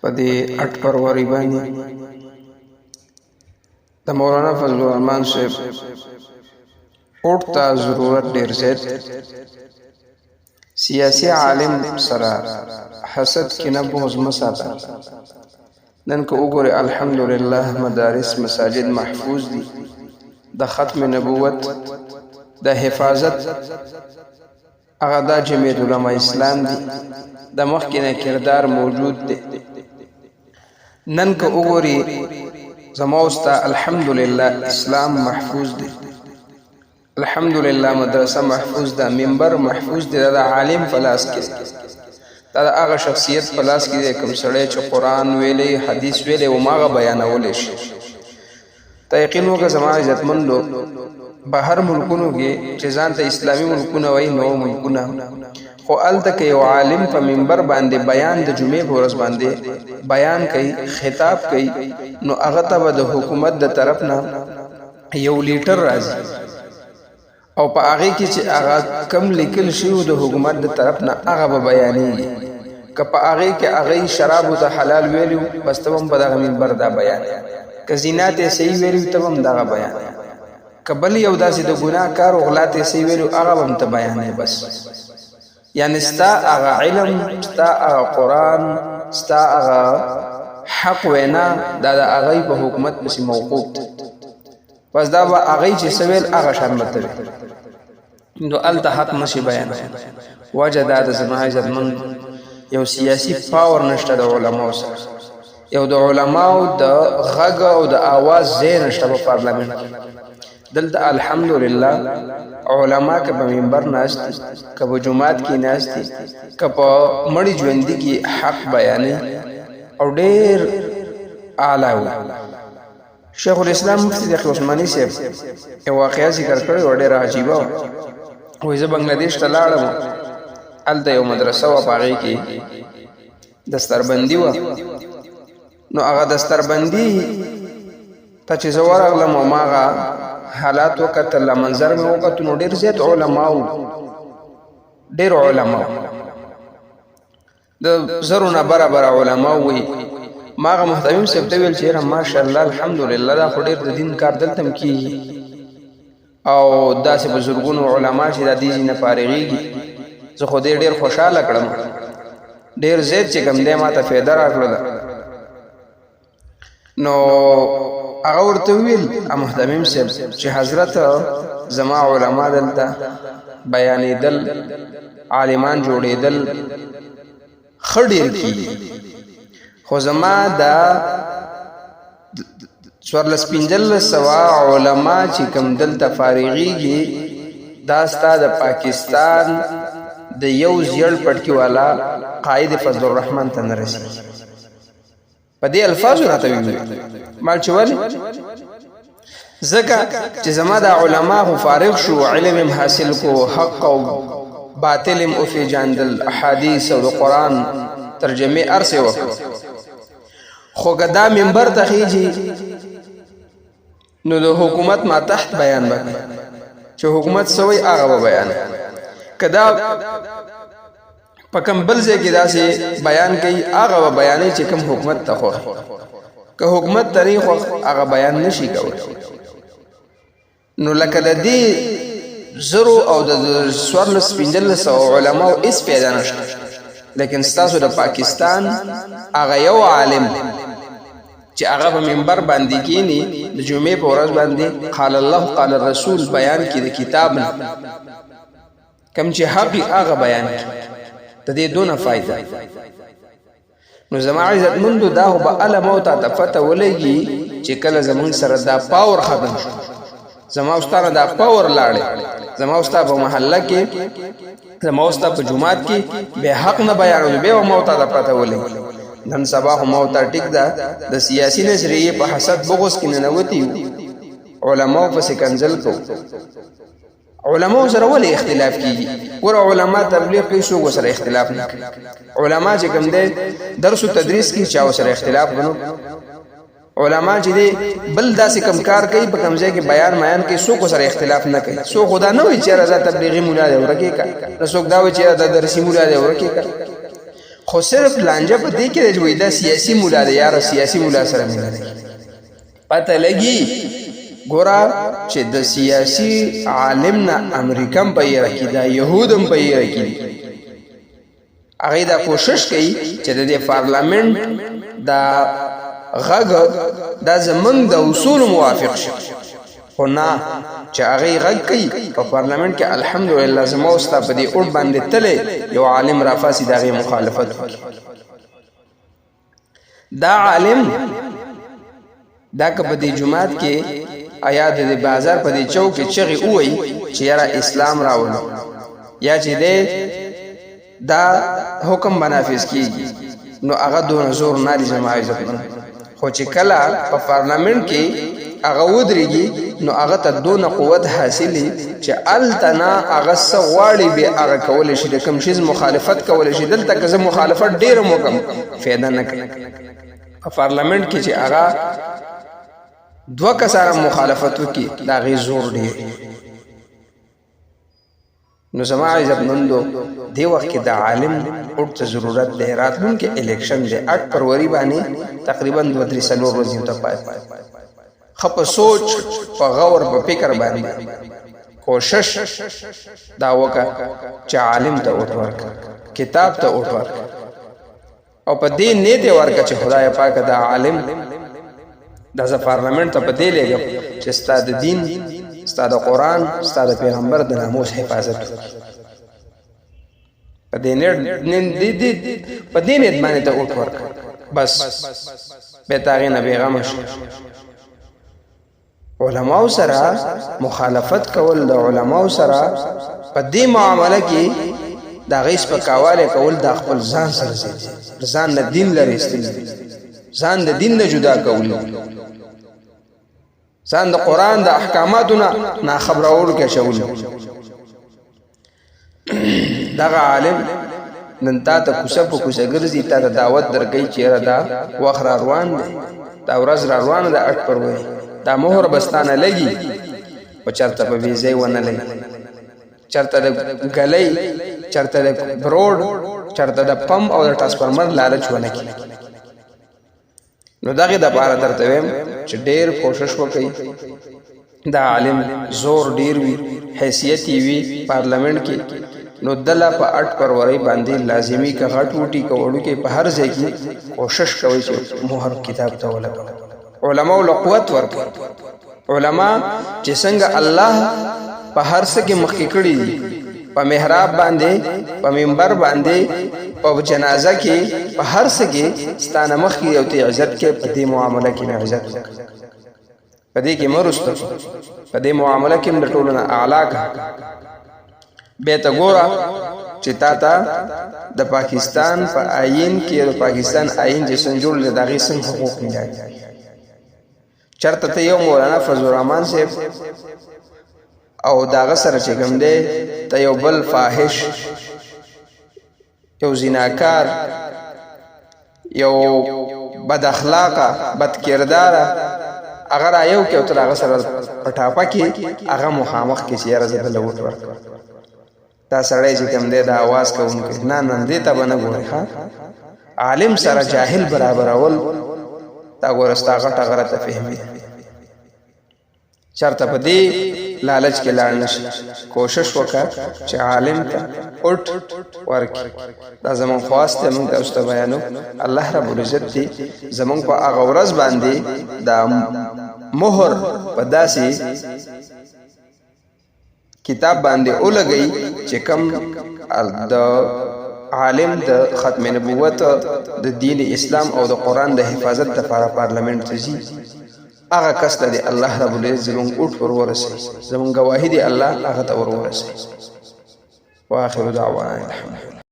په دې 8 فروری باندې د مولانا فضل الرحمن صاحب اوټ ته ضرورت ډیر زیات سیاسی عالم سره حسد کې نه بغض مساته نن که وګوره الحمدلله مدارس مساجد محفوظ دي د ختم نبوت د حفاظت هغه د جمعیت علماء اسلام دي د مخکینه کردار موجود دی نن که وګوري زموستا الحمدلله اسلام محفوظ دی الحمدلله مدرسه محفوظ ده منبر محفوظ دی د عالم فلاس کې دا هغه شخصیت فلاس کې کوم سړی چې قران ویلي حدیث ویلي او ماغه بیانول شي ته یقین وکړه زما عزتمندو بهر ملکونو کې چې ځان ته اسلامي ملکونه وایي نو ملکونه خو الته کې یو عالم په منبر باندې بیان د جمعې په ورځ باندې بیان کوي خطاب کوي نو هغه ته د حکومت د طرف نه یو لیټر راځي او په هغه کې چې هغه کم لیکل شوی د حکومت د طرف نه هغه به بیانېږي که په هغه کې هغه شراب ته حلال ویلو بس ته هم په دغه منبر دا بیان که زنا ته صحیح ویلو ته هم دغه بیان که بل یو داسې د ګناه کار او غلا ته صحیح ویلو هغه هم ته بیانې بس یعنی ستا هغه علم ستا هغه قرآن ستا هغه حق وینا دا د هغه په حکومت پسې موقوف دی پس دا به هغه چې سویل هغه شان مطلب نو الته حق نشي بیان وجه دا د زما عزتمن یو سیاسی پاور نشته د علماو سره یو د علماو د غږ او د आवाज ځای نشته په پارلمان دلته الحمدلله علما که په منبر ناست که په جمعات کې ناست که په مړی ژوندۍ کې حق بیانې او ډېر اعلی وي شیخ الاسلام مفتی تقی عثماني صاحب یو واقعه ذکر کړی و ډېره عجیبه وایي زه بنګلادیش ته لاړم هلته یو مدرسه وه په هغې کې دستربندي وه نو هغه دستربندي ته چې زه ورغلم او ما هغه حالات وکتل منظر مې وکتل نو ډېر زیات علما وو ډېر علما د زرو نه برابر علما وي ما هغه محتمم صاحب ته ویل چې یاره ماشاءالله الحمدلله دا خو ډېر د دین کار دلته هم کېږي او داسې بزرګونو علما چې دا دې نه فارغېږي زه خو دې ډېر خوشحاله کړم ډېر زیات چې کوم دی ما ته فایده راکړله نو هغه ورته ویل محتمم صاحب چې حضرت زما علما دلته بیانېدل عالمان جوړېدل ښه ډېر کېږي خو زما دا 1450 علما چې کوم دلته فارغېږي دا ستا د پاکستان د یو زیړ پټکي والا قائد فضل الرحمن ته نه رسېږي په دې الفاظو راته ویل مال چې ولې ځکه چې زما د علما خو فارغ شو علم هم حاصل کو حق او باطل هم وپېژندل احادیث او د قرآن ترجمې هر څه وکړو خو که دا منبر ته خېږي نو د حکومت ما تحت بیان وکړي چې حکومت څه وایي هغه به بیان که دا په کوم بل ځای کې داسې بیان کوي هغه به بیانوي چې کوم حکومت ته خوښ که حکومت ته نه خوښ هغه بیان نشي کولی نو لکه د دې زرو او د 1450 علماو هېڅ پیدا نشته لیکن ستاسو د پاکستان هغه یو عالم چې هغه په منبر باندې کېني د جمعې په ورځ باندې قال الله قال الرسول بیان کړي د کتاب نه کوم چې حق هغه بیان کړي د دې دونه فایده نو زما عزتمندو دا خو به هله موته ته پته ولګي چې کله زمونږ سره دا پاور ختم شو زما استانه دا پاور لاړې زما استا په محله کې زما استا په جمعات کې به حق نه بیانول به موته ته پته ولګي نن سبا هم موته ټیک ده د سیاسي نظریه په حسد بغض کې ننوتی علماء په سکنجل کو علماء سره ولې اختلاف کیږي ور علماء تبلیغ کوي شو سره اختلاف نه کوي علماء چې کوم دي درس او تدریس کې چا سره اختلاف غنو علماء چې دي بل داسې کم کار کوي په کوم ځای کې بیان کې سو کو سره اختلاف نه کوي سو خدا نه وي چې راځه تبلیغي مولا دی ورکه کا سو دا وي چې د درسي مولا دی ورکه کا خو صرف لانجه په دې کې دی چې وایي دا سیاسي مولا دی یاره سیاسي مولا سره مینه لري پته لګي ګوره چې د سیاسي عالم نه امریکا هم په یې رکي دا یهود هم په یې رکي هغې دا کوشش کوي چې د دې پارلمنټ دا غږ دا زمونږ د اصولو موافق شي خو نه چې هغې غږ کوي په پارلمنټ کې الحمدلله زما او ستا په دې اوټ باندې تللی یو عالم رافاسي د هغې مخالفت وکړي دا عالم دا که په دې جماعت کې آیا د بازار په دې چوک کې چغې ووایي چې یاره اسلام راولو یا چې دی دا حکم بنافذ کیږي نو هغه دونه زور نه لري زما عزتمن خو چې کله په پارلمنټ کې هغه ودرېږي نو هغه ته دونه قوت حاصلي چې هلته نه هغه څه غواړي بیا هغه کولی شي د کوم شیز مخالفت کولی شي دلته که زه مخالفت ډېر هم وکړم فایده نه کوي په پارلمنټ کې چې هغه دوه کسانه مخالفت وکړي د هغې زور ډېر نو زما عزتمندو دې وخت کې د عالم اوټ ته ضرورت دی راتلونکي الیکشن دی 8 فروری باندې تقریبا 2-3 ورځې ته پاتې ښه په سوچ په غور په فکر باندې کوشش دا وکړه چې عالم ته اوټ ورکړه کتاب ته اوټ ورکړه او په دې نیت یې ورکړه چې خدای پاک دا عالم دا زه پارلمنټ ته په دې لېږم چې ستا د دین ستا د قرآن ستا د پیغمبر د ناموس حفاظت وکړي په دې نیت باندې ته اوټ ورکړه بس بیا ته هغې نه بېغمه شو علماو سره مخالفت کول د علماو سره په دې معامله کې د هغې سپکاوالی کول دا خپل ځان سره زیاتي ځان نه دین لرې ایستل ځان د دین نه جدا کول ځان د قرآن د احکاماتو نه ناخبرولو کې اچول دغه عالم نن تا ته کوڅه په کوڅه ګرځي تا ته دعوت درکوي چې یاره دا وخت را روان دی دا ورځ را روانه ده 8 فروری دا مهر بستانه لګي او چرته په ویزې ونه لګي چرته د ګلۍ چرته د بروډ چرته د پم او د ټرانسفارمر لالچ ونه کړي نو دغه د پاره درته ویم چې ډېر کوشش وکړي دا عالم زور ډېر وي حیثیت وي پارلمنټ کې نو دله په 8 فروری باندې لازمی که غټ وټي کوړو کې په هر ځای کې کوشش کوي چې مهر کتاب ته ولګوي علماء له قوت ورکړي علما چې څنګه الله په هر څه کې مخکې کړي په محراب باندې په منبر باندې په جنازه کې په هر څه کې ستانه مخکې او ته عزت کې په دې معامله کې نه عزت په دې کې مرسته په دې معامله کې د ټولو نه اعلی کا به ته ګوره چې تا ته د پاکستان په آئین کې د پاکستان آئین چې څنګه جوړ د هغې څنګه حقوق ملي چرته ته یو مولانا فضل الرحمن صاحب او داغه سره چې کوم دی ته یو بل فاحش یو زناکار یو بد اخلاقه بد کرداره هغه رایو کې او تر هغه سره پټاپه کې هغه مخامخ کې چې یاره زه بله وټ ورکړم دا سړی چې کوم دی د اواز کوونکی نه نن دې ته به نه ګورې ښه عالم سره جاهل برابرول دا ګوره ستا غټه غلطه فهمي چرته په دې لالچ کې لاړ نشي کوشش وکړه چې عالم ته اوټ ورکړي دا زمونږ خواست دی موږ تاسو ته بیانو الله رب العزت دې زمونږ په هغه ورځ باندې دا مهر په داسې کتاب باندې ولګئ چې کوم د عالم د ختم نبوت د دین اسلام او د قرآن د حفاظت لپاره پارلمنټ ته ځي هغه کس ته دی الله رب العزت زمونږ اوټ ور ورسوي زمونږ ګواهي دی الله هغه ته ور ورسوي واخر دعوانا الحمد لله